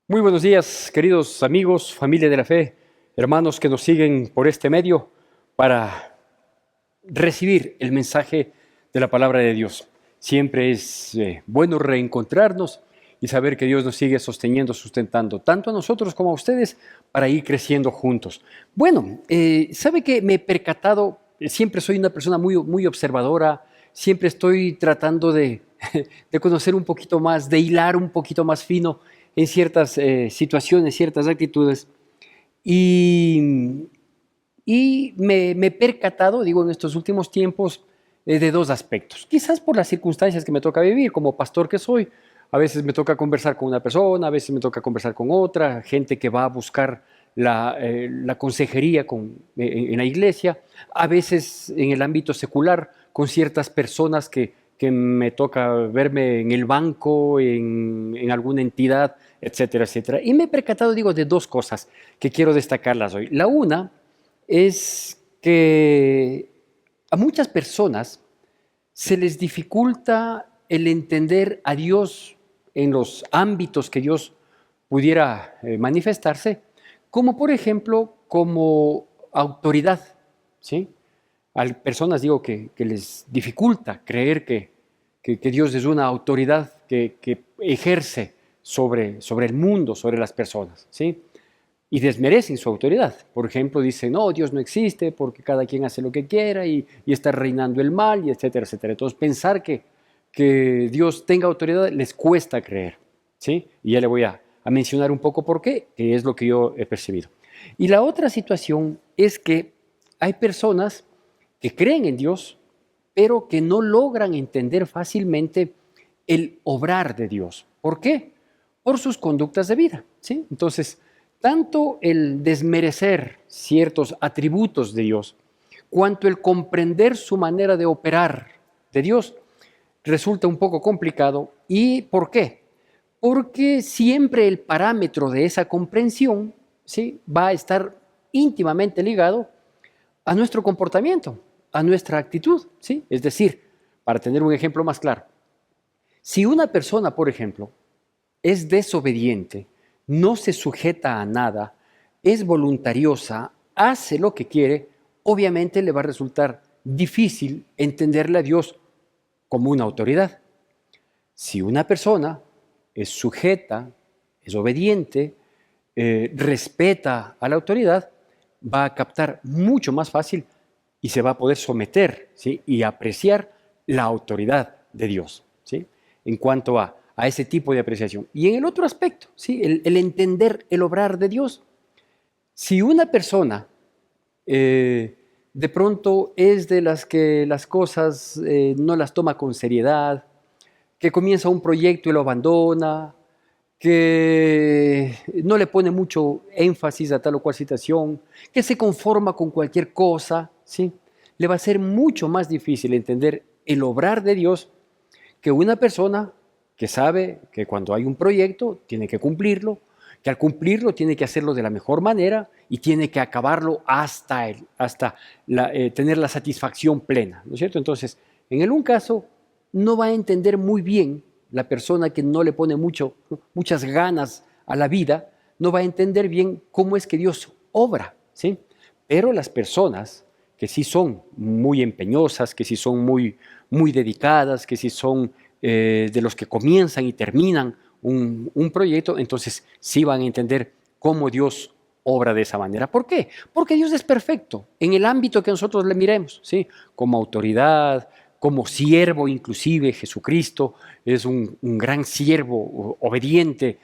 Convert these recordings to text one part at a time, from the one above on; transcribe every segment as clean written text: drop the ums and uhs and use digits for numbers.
Muy buenos días, queridos amigos, familia de la fe, hermanos que nos siguen por este medio para recibir el mensaje de la palabra de Dios. Siempre es bueno reencontrarnos y saber que Dios nos sigue sosteniendo, sustentando, tanto a nosotros como a ustedes, para ir creciendo juntos. Bueno, ¿sabe que me he percatado? Siempre soy una persona muy observadora, siempre estoy tratando de conocer un poquito más, de hilar un poquito más fino en ciertas situaciones, ciertas actitudes. Y, y me he percatado, digo, en estos últimos tiempos, de dos aspectos. Quizás por las circunstancias que me toca vivir, como pastor que soy, a veces me toca conversar con una persona, a veces me toca conversar con otra, gente que va a buscar la consejería en la iglesia, a veces en el ámbito secular, con ciertas personas que me toca verme en el banco, en alguna entidad, etcétera, etcétera. Y me he percatado, digo, de dos cosas que quiero destacarlas hoy. La una es que a muchas personas se les dificulta el entender a Dios en los ámbitos que Dios pudiera manifestarse, como por ejemplo como autoridad, ¿sí? Hay personas, digo, que les dificulta creer que Dios es una autoridad que ejerce sobre el mundo, sobre las personas, ¿sí? Y desmerecen su autoridad. Por ejemplo, dicen, no, Dios no existe porque cada quien hace lo que quiera y está reinando el mal, y etcétera, etcétera. Entonces, pensar que Dios tenga autoridad les cuesta creer, ¿sí? Y ya le voy a mencionar un poco por qué, que es lo que yo he percibido. Y la otra situación es que hay personas que creen en Dios, pero que no logran entender fácilmente el obrar de Dios. ¿Por qué? Por sus conductas de vida, ¿sí? Entonces, tanto el desmerecer ciertos atributos de Dios, cuanto el comprender su manera de operar de Dios, resulta un poco complicado. ¿Y por qué? Porque siempre el parámetro de esa comprensión, ¿sí?, va a estar íntimamente ligado a nuestro comportamiento, a nuestra actitud, ¿sí? Es decir, para tener un ejemplo más claro, si una persona, por ejemplo, es desobediente, no se sujeta a nada, es voluntariosa, hace lo que quiere, obviamente le va a resultar difícil entenderle a Dios como una autoridad. Si una persona es sujeta, es obediente, respeta a la autoridad, va a captar mucho más fácil y se va a poder someter, ¿sí?, y apreciar la autoridad de Dios, ¿sí?, en cuanto a ese tipo de apreciación. Y en el otro aspecto, ¿sí?, el entender el obrar de Dios. Si una persona de pronto es de las que las cosas no las toma con seriedad, que comienza un proyecto y lo abandona, que no le pone mucho énfasis a tal o cual situación, que se conforma con cualquier cosa, ¿sí?, le va a ser mucho más difícil entender el obrar de Dios que una persona que sabe que cuando hay un proyecto tiene que cumplirlo, que al cumplirlo tiene que hacerlo de la mejor manera y tiene que acabarlo hasta tener la satisfacción plena, ¿no es cierto? Entonces, en el un caso, no va a entender muy bien la persona que no le pone muchas ganas a la vida, no va a entender bien cómo es que Dios obra, ¿sí? Pero las personas que sí son muy empeñosas, que sí son muy dedicadas, que sí son de los que comienzan y terminan un proyecto, entonces sí van a entender cómo Dios obra de esa manera. ¿Por qué? Porque Dios es perfecto en el ámbito que nosotros le miremos, ¿sí? Como autoridad, como siervo, inclusive Jesucristo es un gran siervo obediente,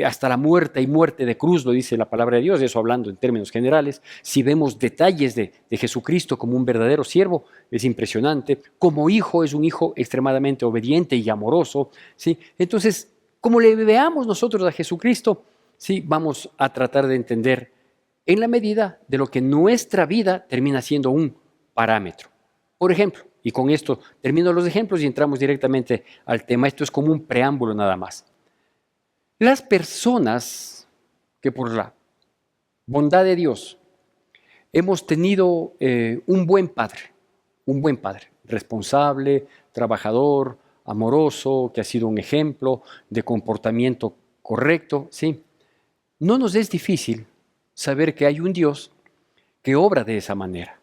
hasta la muerte y muerte de cruz, lo dice la palabra de Dios, eso hablando en términos generales. Si vemos detalles de Jesucristo como un verdadero siervo, es impresionante. Como hijo, es un hijo extremadamente obediente y amoroso, ¿sí? Entonces, como le veamos nosotros a Jesucristo, sí, vamos a tratar de entender en la medida de lo que nuestra vida termina siendo un parámetro. Por ejemplo, y con esto termino los ejemplos y entramos directamente al tema, esto es como un preámbulo nada más. Las personas que por la bondad de Dios hemos tenido un buen padre, responsable, trabajador, amoroso, que ha sido un ejemplo de comportamiento correcto, ¿sí? no nos es difícil saber que hay un Dios que obra de esa manera.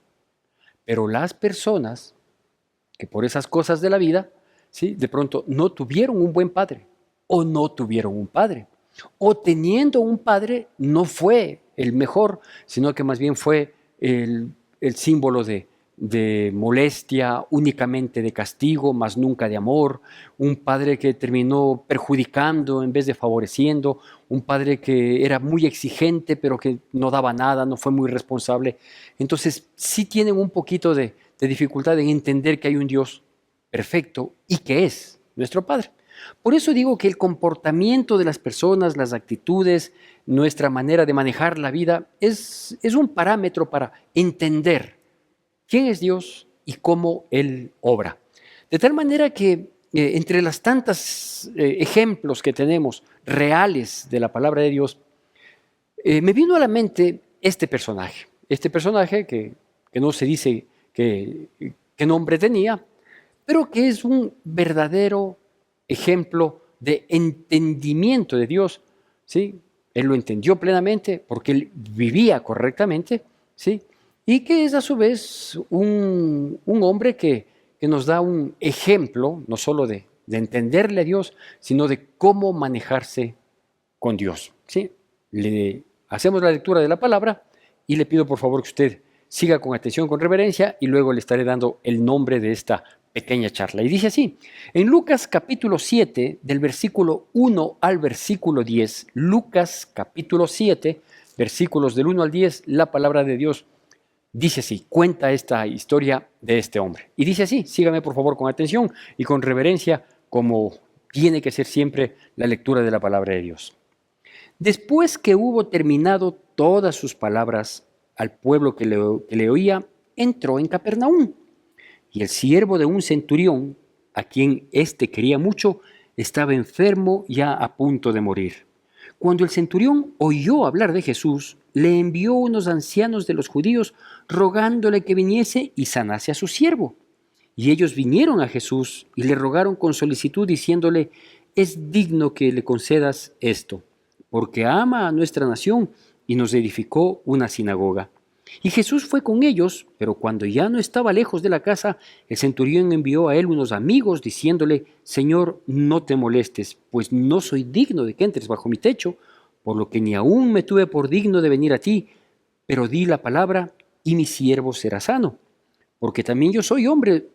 Pero las personas que por esas cosas de la vida, ¿sí?, de pronto no tuvieron un buen padre o no tuvieron un padre. O teniendo un padre no fue el mejor, sino que más bien fue el símbolo de molestia, únicamente de castigo, más nunca de amor, un padre que terminó perjudicando en vez de favoreciendo, un padre que era muy exigente pero que no daba nada, no fue muy responsable. Entonces sí tienen un poquito de dificultad en entender que hay un Dios perfecto y que es nuestro Padre. Por eso digo que el comportamiento de las personas, las actitudes, nuestra manera de manejar la vida es un parámetro para entender quién es Dios y cómo Él obra. De tal manera que entre las tantas ejemplos que tenemos reales de la palabra de Dios, me vino a la mente este personaje que no se dice qué nombre tenía, pero que es un verdadero ejemplo de entendimiento de Dios, ¿sí? Él lo entendió plenamente porque él vivía correctamente, ¿sí? Y que es a su vez un hombre que nos da un ejemplo, no solo de entenderle a Dios, sino de cómo manejarse con Dios, ¿sí? Le hacemos la lectura de la palabra y le pido por favor que usted siga con atención, con reverencia, y luego le estaré dando el nombre de esta pequeña charla. Y dice así, en Lucas capítulo 7, del versículo 1 al versículo 10, Lucas capítulo 7, versículos del 1 al 10, la palabra de Dios dice así, cuenta esta historia de este hombre. Y dice así, sígame por favor con atención y con reverencia, como tiene que ser siempre la lectura de la palabra de Dios. Después que hubo terminado todas sus palabras al pueblo que le oía, entró en Capernaum. Y el siervo de un centurión, a quien éste quería mucho, estaba enfermo ya a punto de morir. Cuando el centurión oyó hablar de Jesús, le envió unos ancianos de los judíos rogándole que viniese y sanase a su siervo. Y ellos vinieron a Jesús y le rogaron con solicitud diciéndole, es digno que le concedas esto, porque ama a nuestra nación y nos edificó una sinagoga. Y Jesús fue con ellos, pero cuando ya no estaba lejos de la casa, el centurión envió a él unos amigos diciéndole, Señor, no te molestes, pues no soy digno de que entres bajo mi techo, por lo que ni aún me tuve por digno de venir a ti, pero di la palabra y mi siervo será sano, porque también yo soy hombre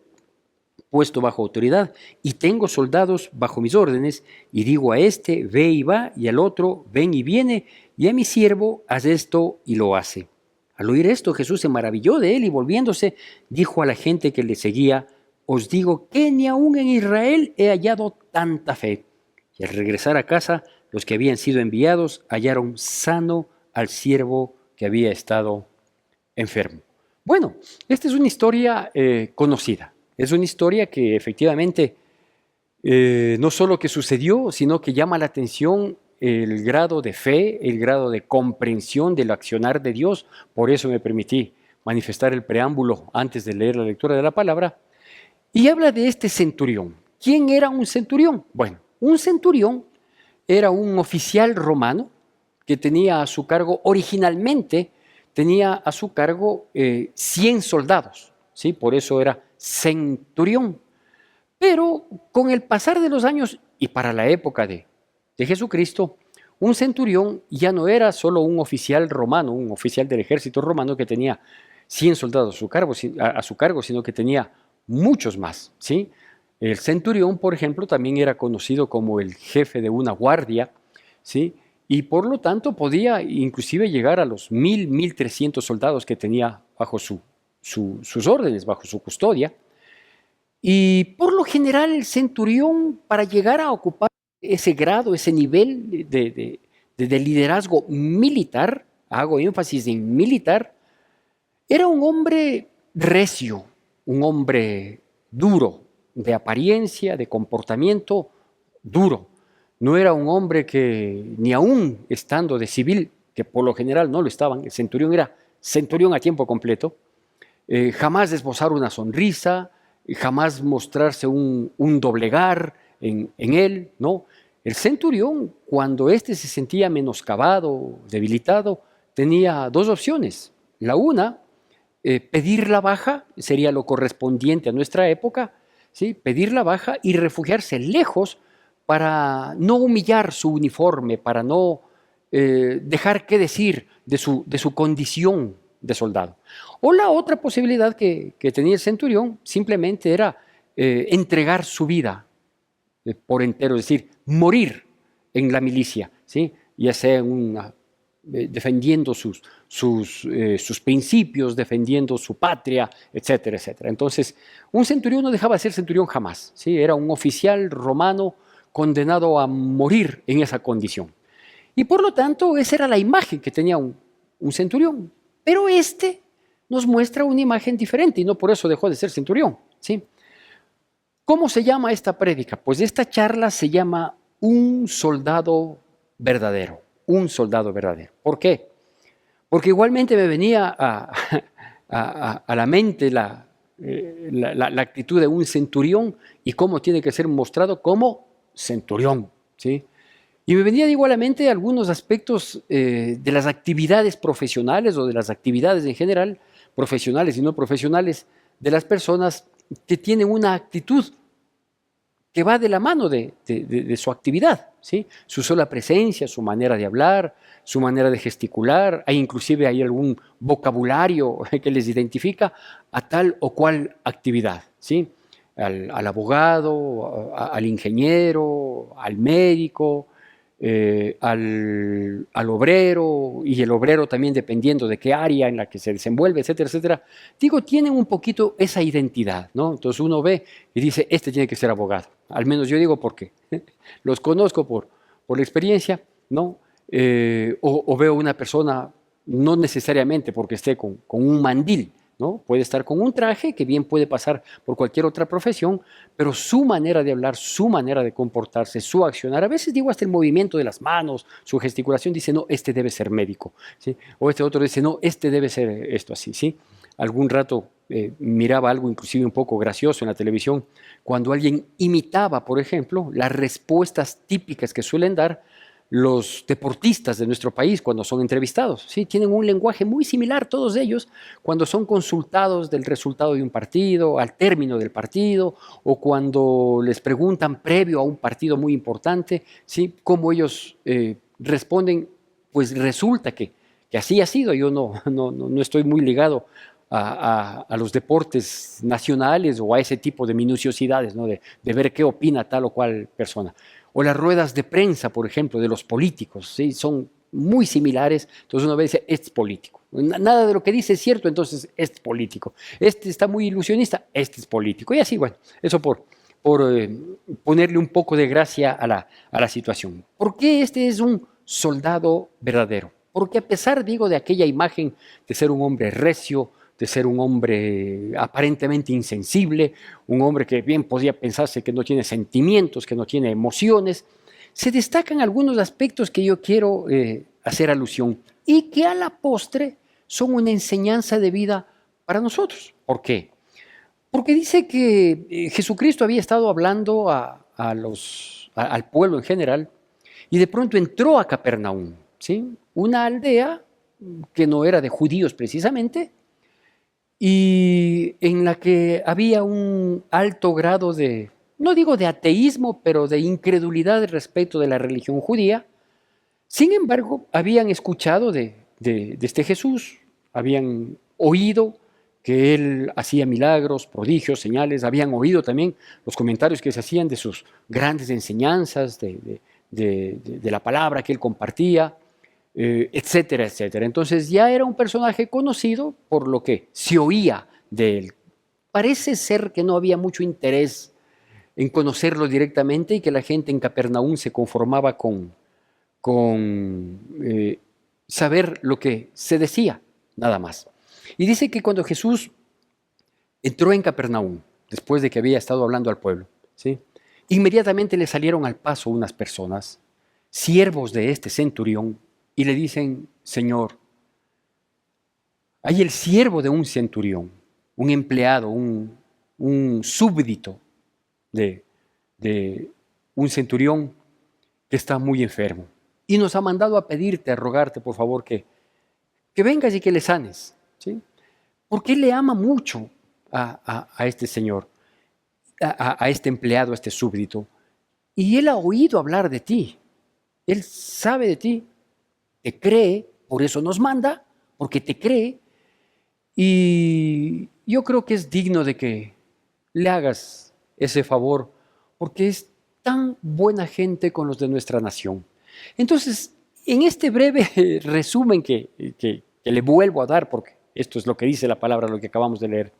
puesto bajo autoridad y tengo soldados bajo mis órdenes, y digo a este, ve y va, y al otro, ven y viene, y a mi siervo, haz esto y lo hace. Al oír esto, Jesús se maravilló de él y volviéndose, dijo a la gente que le seguía, os digo que ni aún en Israel he hallado tanta fe. Y al regresar a casa, los que habían sido enviados hallaron sano al siervo que había estado enfermo. Bueno, esta es una historia conocida. Es una historia que efectivamente no solo que sucedió, sino que llama la atención el grado de fe, el grado de comprensión del accionar de Dios. Por eso me permití manifestar el preámbulo antes de leer la lectura de la palabra. Y habla de este centurión. ¿Quién era un centurión? Bueno, un centurión era un oficial romano que tenía a su cargo, originalmente tenía a su cargo 100 soldados, ¿sí? Por eso era centurión. Pero con el pasar de los años y para la época de Jesucristo, un centurión ya no era solo un oficial romano, un oficial del ejército romano que tenía 100 soldados a su cargo, sino que tenía muchos más, ¿sí? El centurión, por ejemplo, también era conocido como el jefe de una guardia, ¿sí? Y por lo tanto podía inclusive llegar a los 1,300 soldados que tenía bajo sus órdenes, bajo su custodia. Y por lo general el centurión, para llegar a ocupar ese grado, ese nivel de liderazgo militar, hago énfasis en militar, era un hombre recio, un hombre duro, de apariencia, de comportamiento duro. No era un hombre que, ni aún estando de civil, que por lo general no lo estaban, el centurión era centurión a tiempo completo, jamás esbozar una sonrisa, jamás mostrarse un doblegar en él, ¿no? El centurión, cuando éste se sentía menoscabado, debilitado, tenía dos opciones. La una, pedir la baja, sería lo correspondiente a nuestra época, ¿sí? Pedir la baja y refugiarse lejos para no humillar su uniforme, para no dejar que decir de su condición de soldado. O la otra posibilidad que tenía el centurión simplemente era entregar su vida por entero, es decir, morir en la milicia, ¿sí? Ya sea defendiendo sus principios, defendiendo su patria, etcétera, etcétera. Entonces, un centurión no dejaba de ser centurión jamás, ¿sí? Era un oficial romano condenado a morir en esa condición. Y por lo tanto, esa era la imagen que tenía un centurión. Pero este nos muestra una imagen diferente y no por eso dejó de ser centurión, ¿sí? ¿Cómo se llama esta prédica? Pues esta charla se llama Un soldado verdadero, un soldado verdadero. ¿Por qué? Porque igualmente me venía a la mente la actitud de un centurión y cómo tiene que ser mostrado como centurión, ¿sí? Y me venía igualmente algunos aspectos de las actividades profesionales o de las actividades en general, profesionales y no profesionales, de las personas que tienen una actitud que va de la mano de su actividad, ¿sí? Su sola presencia, su manera de hablar, su manera de gesticular, inclusive hay algún vocabulario que les identifica a tal o cual actividad, ¿sí? Al abogado, al ingeniero, al médico, al obrero, y el obrero también dependiendo de qué área en la que se desenvuelve, etcétera, etcétera. Digo, tienen un poquito esa identidad, ¿no? Entonces uno ve y dice, este tiene que ser abogado. Al menos yo digo porque los conozco por la experiencia, ¿no? O veo una persona, no necesariamente porque esté con un mandil, ¿no? Puede estar con un traje que bien puede pasar por cualquier otra profesión, pero su manera de hablar, su manera de comportarse, su accionar, a veces digo hasta el movimiento de las manos, su gesticulación, dice, no, este debe ser médico, ¿sí? O este otro dice, no, este debe ser esto así, ¿sí? Algún rato miraba algo inclusive un poco gracioso en la televisión, cuando alguien imitaba, por ejemplo, las respuestas típicas que suelen dar los deportistas de nuestro país cuando son entrevistados, ¿sí? Tienen un lenguaje muy similar todos ellos cuando son consultados del resultado de un partido, al término del partido, o cuando les preguntan previo a un partido muy importante, ¿sí? Cómo ellos responden, pues resulta que así ha sido. Yo no estoy muy ligado a los deportes nacionales o a ese tipo de minuciosidades, ¿no? de ver qué opina tal o cual persona. O las ruedas de prensa, por ejemplo, de los políticos, ¿sí? Son muy similares, entonces uno ve y dice, este es político. Nada de lo que dice es cierto, entonces este es político. Este está muy ilusionista, este es político. Y así, bueno, eso por ponerle un poco de gracia a la situación. ¿Por qué este es un soldado verdadero? Porque a pesar, digo, de aquella imagen de ser un hombre recio, de ser un hombre aparentemente insensible, un hombre que bien podía pensarse que no tiene sentimientos, que no tiene emociones, se destacan algunos aspectos que yo quiero hacer alusión y que a la postre son una enseñanza de vida para nosotros. ¿Por qué? Porque dice que Jesucristo había estado hablando al pueblo en general y de pronto entró a Capernaum, ¿sí? Una aldea que no era de judíos precisamente, y en la que había un alto grado de, no digo de ateísmo, pero de incredulidad respecto de la religión judía. Sin embargo, habían escuchado de este Jesús, habían oído que él hacía milagros, prodigios, señales, habían oído también los comentarios que se hacían de sus grandes enseñanzas, de la palabra que él compartía, etcétera, etcétera. Entonces ya era un personaje conocido por lo que se oía de él. Parece ser que no había mucho interés en conocerlo directamente y que la gente en Capernaum se conformaba con saber lo que se decía, nada más. Y dice que cuando Jesús entró en Capernaum, después de que había estado hablando al pueblo, ¿sí? Inmediatamente le salieron al paso unas personas, siervos de este centurión, y le dicen, Señor, hay el siervo de un centurión, un empleado, un súbdito de un centurión, que está muy enfermo y nos ha mandado a pedirte, a rogarte, por favor, que vengas y que le sanes, ¿sí? Porque él le ama mucho a este señor, a este empleado, a este súbdito. Y él ha oído hablar de ti. Él sabe de ti, te cree, por eso nos manda, porque te cree. Y yo creo que es digno de que le hagas ese favor, porque es tan buena gente con los de nuestra nación. Entonces, en este breve resumen que le vuelvo a dar, porque esto es lo que dice la palabra, lo que acabamos de leer,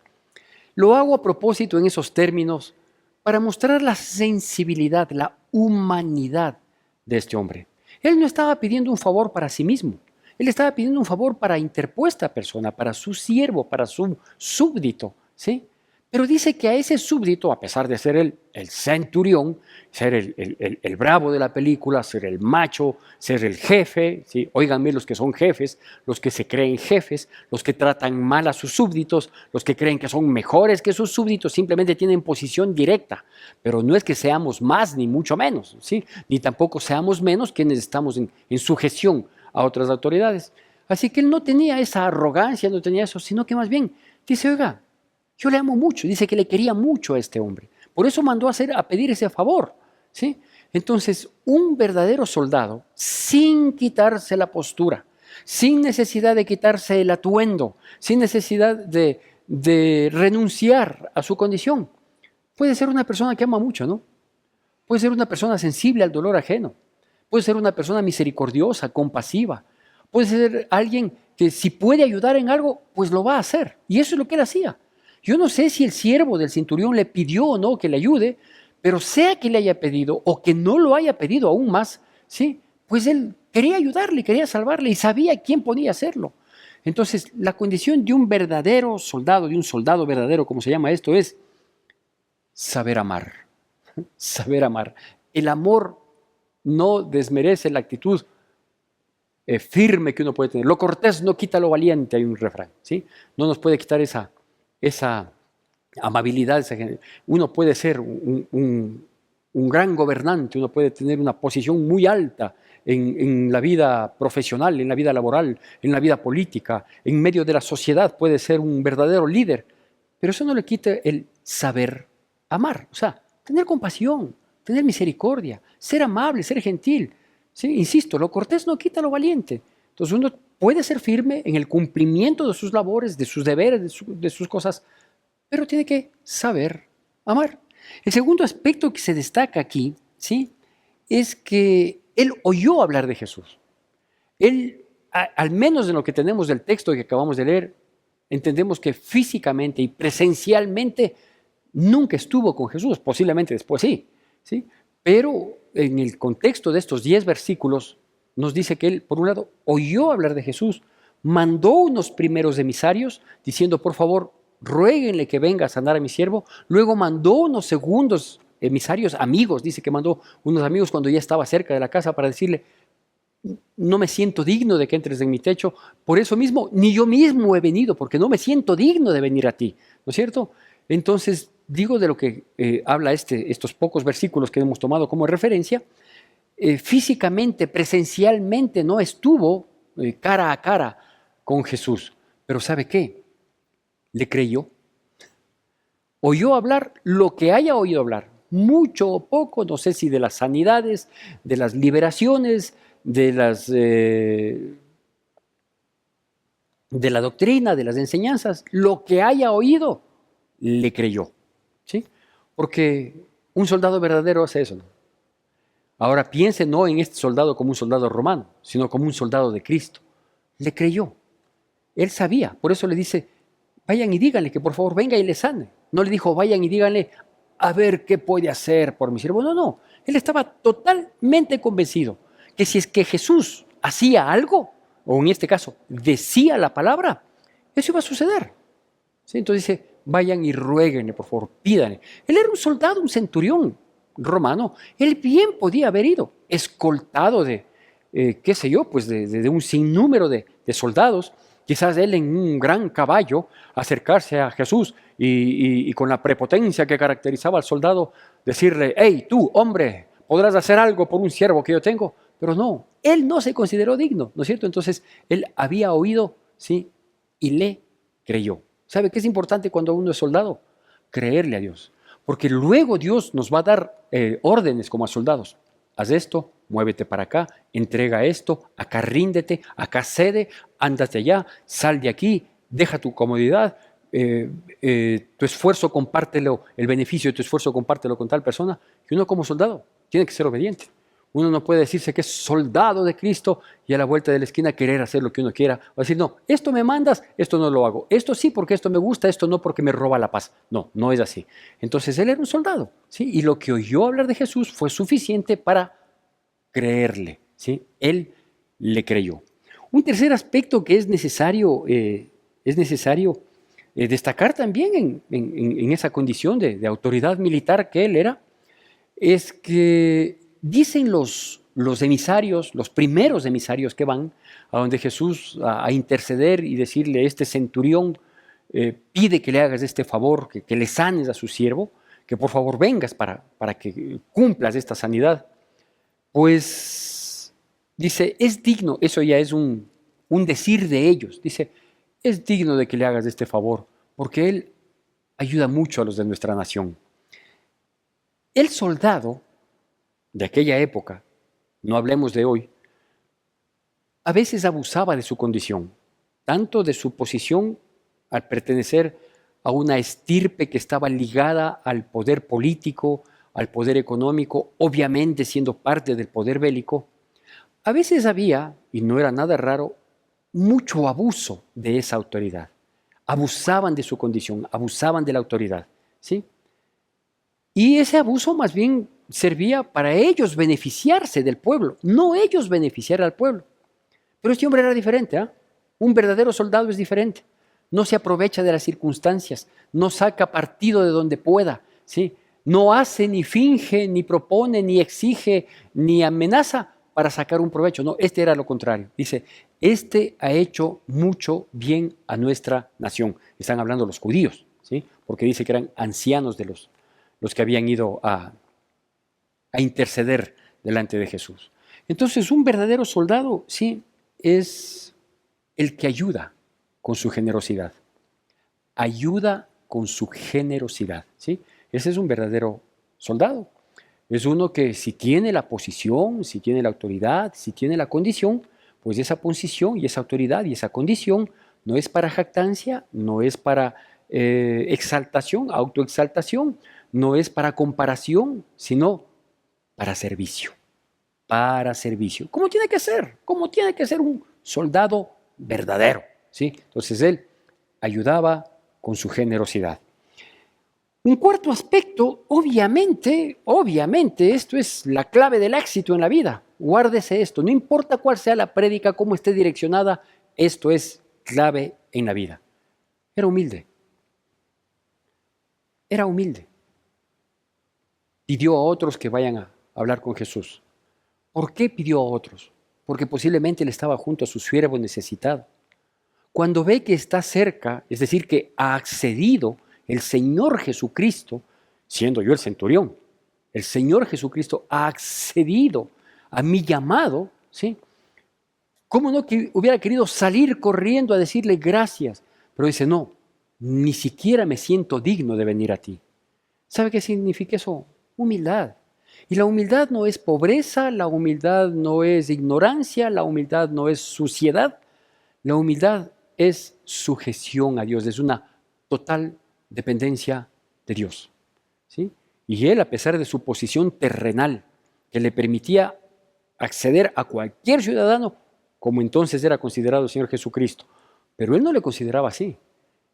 lo hago a propósito en esos términos para mostrar la sensibilidad, la humanidad de este hombre. Él no estaba pidiendo un favor para sí mismo, él estaba pidiendo un favor para interpuesta persona, para su siervo, para su súbdito, ¿sí? Pero dice que a ese súbdito, a pesar de ser el centurión, ser el bravo de la película, ser el macho, ser el jefe, ¿sí? Óiganme los que son jefes, los que se creen jefes, los que tratan mal a sus súbditos, los que creen que son mejores que sus súbditos, simplemente tienen posición directa. Pero no es que seamos más ni mucho menos, ¿sí? Ni tampoco seamos menos quienes estamos en sujeción a otras autoridades. Así que él no tenía esa arrogancia, no tenía eso, sino que más bien dice, oiga, yo le amo mucho, dice que le quería mucho a este hombre. Por eso mandó a pedir ese favor, ¿sí? Entonces, un verdadero soldado, sin quitarse la postura, sin necesidad de quitarse el atuendo, sin necesidad de renunciar a su condición, puede ser una persona que ama mucho, ¿no? Puede ser una persona sensible al dolor ajeno, puede ser una persona misericordiosa, compasiva, puede ser alguien que si puede ayudar en algo, pues lo va a hacer. Y eso es lo que él hacía. Yo no sé si el siervo del centurión le pidió o no que le ayude, pero sea que le haya pedido o que no lo haya pedido aún más, ¿sí? Pues él quería ayudarle, quería salvarle y sabía quién podía hacerlo. Entonces, la condición de un verdadero soldado, de un soldado verdadero, como se llama esto, es saber amar. Saber amar. El amor no desmerece la actitud firme que uno puede tener. Lo cortés no quita lo valiente, hay un refrán, ¿sí? No nos puede quitar esa amabilidad. Uno puede ser un gran gobernante, uno puede tener una posición muy alta en la vida profesional, en la vida laboral, en la vida política, en medio de la sociedad puede ser un verdadero líder, pero eso no le quita el saber amar, o sea, tener compasión, tener misericordia, ser amable, ser gentil. ¿Sí? Insisto, lo cortés no quita lo valiente. Entonces uno puede ser firme en el cumplimiento de sus labores, de sus deberes, de sus cosas, pero tiene que saber amar. El segundo aspecto que se destaca aquí, ¿sí? Es que él oyó hablar de Jesús. Él, al menos en lo que tenemos del texto que acabamos de leer, entendemos que físicamente y presencialmente nunca estuvo con Jesús, posiblemente después sí, ¿sí? Pero en el contexto de estos 10 versículos nos dice que él, por un lado, oyó hablar de Jesús, mandó unos primeros emisarios diciendo, por favor, ruéguenle que venga a sanar a mi siervo. Luego mandó unos segundos emisarios, amigos, dice que mandó unos amigos cuando ya estaba cerca de la casa para decirle, no me siento digno de que entres en mi techo, por eso mismo, ni yo mismo he venido, porque no me siento digno de venir a ti, ¿no es cierto? Entonces, digo de lo que habla estos pocos versículos que hemos tomado como referencia, físicamente, presencialmente no estuvo cara a cara con Jesús, pero ¿sabe qué? Le creyó. Oyó hablar lo que haya oído hablar, mucho o poco, no sé si de las sanidades, de las liberaciones, de la doctrina, de las enseñanzas, lo que haya oído, le creyó, ¿sí? Porque un soldado verdadero hace eso, ¿no? Ahora piense no en este soldado como un soldado romano, sino como un soldado de Cristo. Le creyó. Él sabía, por eso le dice, vayan y díganle que por favor venga y le sane. No le dijo, vayan y díganle a ver qué puede hacer por mi siervo. No, no. Él estaba totalmente convencido que si es que Jesús hacía algo, o en este caso decía la palabra, eso iba a suceder. ¿Sí? Entonces dice, vayan y ruéguenle, por favor, pídanle. Él era un soldado, un centurión romano. Él bien podía haber ido escoltado de, qué sé yo, pues de un sinnúmero de soldados, quizás él en un gran caballo, acercarse a Jesús y con la prepotencia que caracterizaba al soldado, decirle, hey, tú, hombre, podrás hacer algo por un siervo que yo tengo. Pero no, él no se consideró digno, ¿no es cierto? Entonces, él había oído, ¿sí? Y le creyó. ¿Sabe qué es importante cuando uno es soldado? Creerle a Dios. Porque luego Dios nos va a dar órdenes como a soldados. Haz esto, muévete para acá, entrega esto, acá ríndete, acá cede, ándate allá, sal de aquí, deja tu comodidad, tu esfuerzo compártelo, el beneficio de tu esfuerzo compártelo con tal persona. Y uno como soldado tiene que ser obediente. Uno no puede decirse que es soldado de Cristo y a la vuelta de la esquina querer hacer lo que uno quiera. O decir, no, esto me mandas, esto no lo hago. Esto sí porque esto me gusta, esto no porque me roba la paz. No, no es así. Entonces él era un soldado, ¿sí? Y lo que oyó hablar de Jesús fue suficiente para creerle, ¿sí? Él le creyó. Un tercer aspecto que es necesario destacar también en esa condición de autoridad militar que él era, es que dicen los emisarios, los primeros emisarios que van a donde Jesús a interceder y decirle, este centurión pide que le hagas este favor, que le sanes a su siervo, que por favor vengas para que cumplas esta sanidad. Pues dice, es digno, eso ya es un decir de ellos, dice, es digno de que le hagas este favor, porque él ayuda mucho a los de nuestra nación. El soldado de aquella época, no hablemos de hoy, a veces abusaba de su condición, tanto de su posición al pertenecer a una estirpe que estaba ligada al poder político, al poder económico, obviamente siendo parte del poder bélico. A veces había, y no era nada raro, mucho abuso de esa autoridad. Abusaban de su condición, abusaban de la autoridad, ¿sí? Y ese abuso más bien servía para ellos beneficiarse del pueblo, no ellos beneficiar al pueblo. Pero este hombre era diferente, ¿eh? Un verdadero soldado es diferente. No se aprovecha de las circunstancias, no saca partido de donde pueda, ¿sí? No hace, ni finge, ni propone, ni exige, ni amenaza para sacar un provecho. No, este era lo contrario. Dice, este ha hecho mucho bien a nuestra nación. Están hablando los judíos, ¿sí? Porque dice que eran ancianos de los que habían ido a interceder delante de Jesús. Entonces, un verdadero soldado, sí, es el que ayuda con su generosidad. Ayuda con su generosidad, ¿sí? Ese es un verdadero soldado. Es uno que si tiene la posición, si tiene la autoridad, si tiene la condición, pues esa posición y esa autoridad y esa condición no es para jactancia, no es para exaltación, autoexaltación, no es para comparación, sino para servicio. Para servicio. ¿Cómo tiene que ser? ¿Cómo tiene que ser un soldado verdadero? ¿Sí? Entonces él ayudaba con su generosidad. Un cuarto aspecto, obviamente, esto es la clave del éxito en la vida. Guárdese esto, no importa cuál sea la prédica, cómo esté direccionada, esto es clave en la vida. Era humilde. Era humilde. Pidió a otros que vayan a hablar con Jesús. ¿Por qué pidió a otros? Porque posiblemente él estaba junto a su siervo necesitado. Cuando ve que está cerca, es decir, que ha accedido el Señor Jesucristo, siendo yo el centurión, el Señor Jesucristo ha accedido a mi llamado, ¿sí? ¿Cómo no que hubiera querido salir corriendo a decirle gracias? Pero dice, no, ni siquiera me siento digno de venir a ti. ¿Sabe qué significa eso? Humildad. Y la humildad no es pobreza, la humildad no es ignorancia, la humildad no es suciedad. La humildad es sujeción a Dios, es una total dependencia de Dios, ¿sí? Y él, a pesar de su posición terrenal, que le permitía acceder a cualquier ciudadano, como entonces era considerado el Señor Jesucristo, pero él no le consideraba así.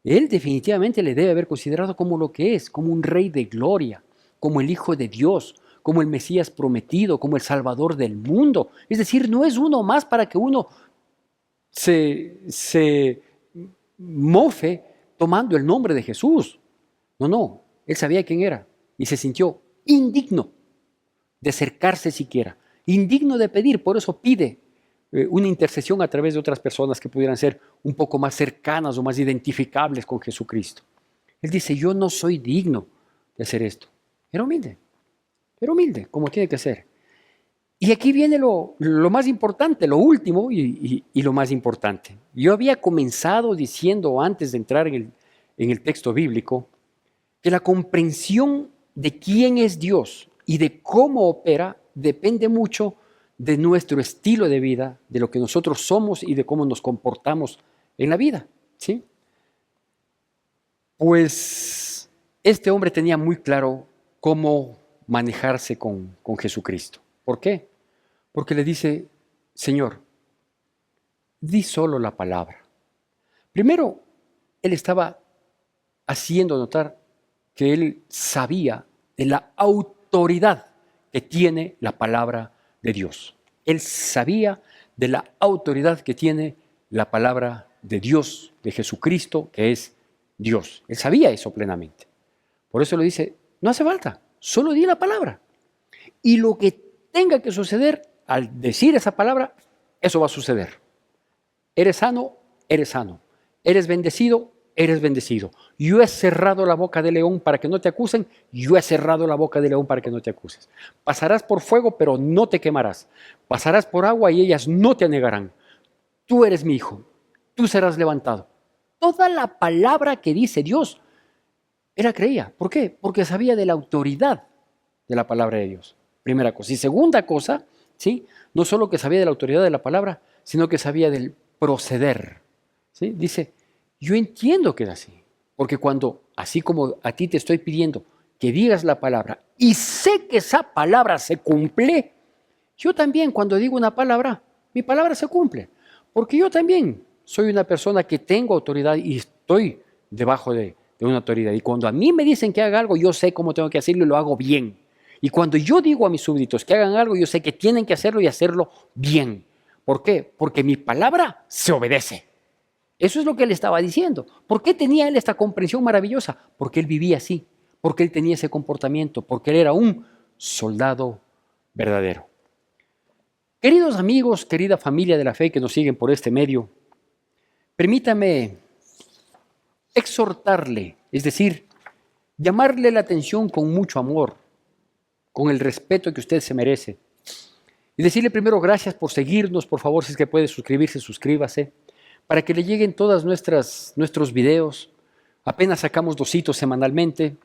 Él definitivamente le debe haber considerado como lo que es, como un rey de gloria, como el Hijo de Dios, como el Mesías prometido, como el Salvador del mundo. Es decir, no es uno más para que uno se mofe tomando el nombre de Jesús. No, no, él sabía quién era y se sintió indigno de acercarse siquiera, indigno de pedir, por eso pide una intercesión a través de otras personas que pudieran ser un poco más cercanas o más identificables con Jesucristo. Él dice, yo no soy digno de hacer esto. Era humilde. pero humilde, como tiene que ser. Y aquí viene lo más importante, lo último y lo más importante. Yo había comenzado diciendo antes de entrar en el texto bíblico que la comprensión de quién es Dios y de cómo opera depende mucho de nuestro estilo de vida, de lo que nosotros somos y de cómo nos comportamos en la vida, ¿sí? Pues este hombre tenía muy claro cómo manejarse con Jesucristo. ¿Por qué? Porque le dice, Señor, di solo la palabra. Primero, él estaba haciendo notar que él sabía de la autoridad que tiene la palabra de Dios. Él sabía de la autoridad que tiene la palabra de Dios, de Jesucristo, que es Dios. Él sabía eso plenamente. Por eso le dice, no hace falta, solo di la palabra. Y lo que tenga que suceder, al decir esa palabra, eso va a suceder. Eres sano, eres sano. Eres bendecido, eres bendecido. Yo he cerrado la boca del león para que no te acusen, yo he cerrado la boca del león para que no te acuses. Pasarás por fuego, pero no te quemarás. Pasarás por agua y ellas no te anegarán. Tú eres mi hijo, tú serás levantado. Toda la palabra que dice Dios, él la creía. ¿Por qué? Porque sabía de la autoridad de la palabra de Dios. Primera cosa. Y segunda cosa, ¿sí? No solo que sabía de la autoridad de la palabra, sino que sabía del proceder. ¿Sí? Dice, yo entiendo que es así, porque cuando, así como a ti te estoy pidiendo que digas la palabra y sé que esa palabra se cumple, yo también cuando digo una palabra, mi palabra se cumple, porque yo también soy una persona que tengo autoridad y estoy debajo de una autoridad. Y cuando a mí me dicen que haga algo, yo sé cómo tengo que hacerlo y lo hago bien. Y cuando yo digo a mis súbditos que hagan algo, yo sé que tienen que hacerlo y hacerlo bien. ¿Por qué? Porque mi palabra se obedece. Eso es lo que él estaba diciendo. ¿Por qué tenía él esta comprensión maravillosa? Porque él vivía así, porque él tenía ese comportamiento, porque él era un soldado verdadero. Queridos amigos, querida familia de la fe que nos siguen por este medio, permítame exhortarle, es decir, llamarle la atención con mucho amor, con el respeto que usted se merece. Y decirle primero gracias por seguirnos, por favor, si es que puede suscribirse, suscríbase, para que le lleguen todos nuestros videos. Apenas sacamos 2 semanalmente.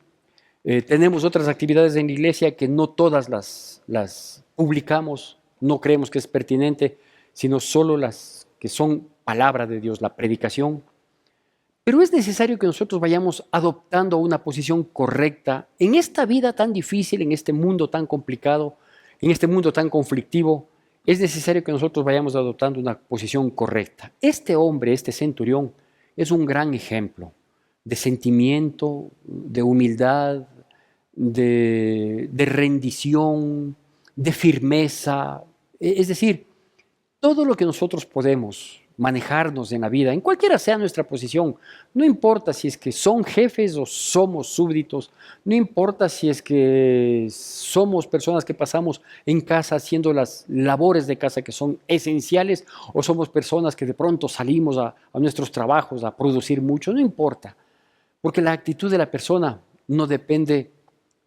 Tenemos otras actividades en la iglesia que no todas las publicamos, no creemos que es pertinente, sino solo las que son palabra de Dios, la predicación. Pero es necesario que nosotros vayamos adoptando una posición correcta en esta vida tan difícil, en este mundo tan complicado, en este mundo tan conflictivo. Es necesario que nosotros vayamos adoptando una posición correcta. Este hombre, este centurión, es un gran ejemplo de sentimiento, de humildad, de rendición, de firmeza. Es decir, todo lo que nosotros podemos manejarnos en la vida, en cualquiera sea nuestra posición, no importa si es que son jefes o somos súbditos, no importa si es que somos personas que pasamos en casa haciendo las labores de casa que son esenciales o somos personas que de pronto salimos a nuestros trabajos a producir mucho, no importa, porque la actitud de la persona no depende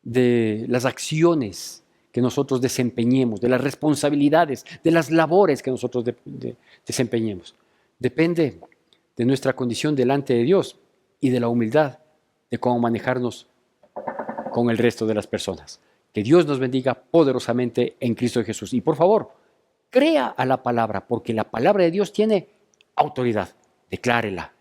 de las acciones que nosotros desempeñemos, de las responsabilidades, de las labores que nosotros desempeñemos. Depende de nuestra condición delante de Dios y de la humildad de cómo manejarnos con el resto de las personas. Que Dios nos bendiga poderosamente en Cristo Jesús. Y por favor, crea a la palabra, porque la palabra de Dios tiene autoridad. Declárela,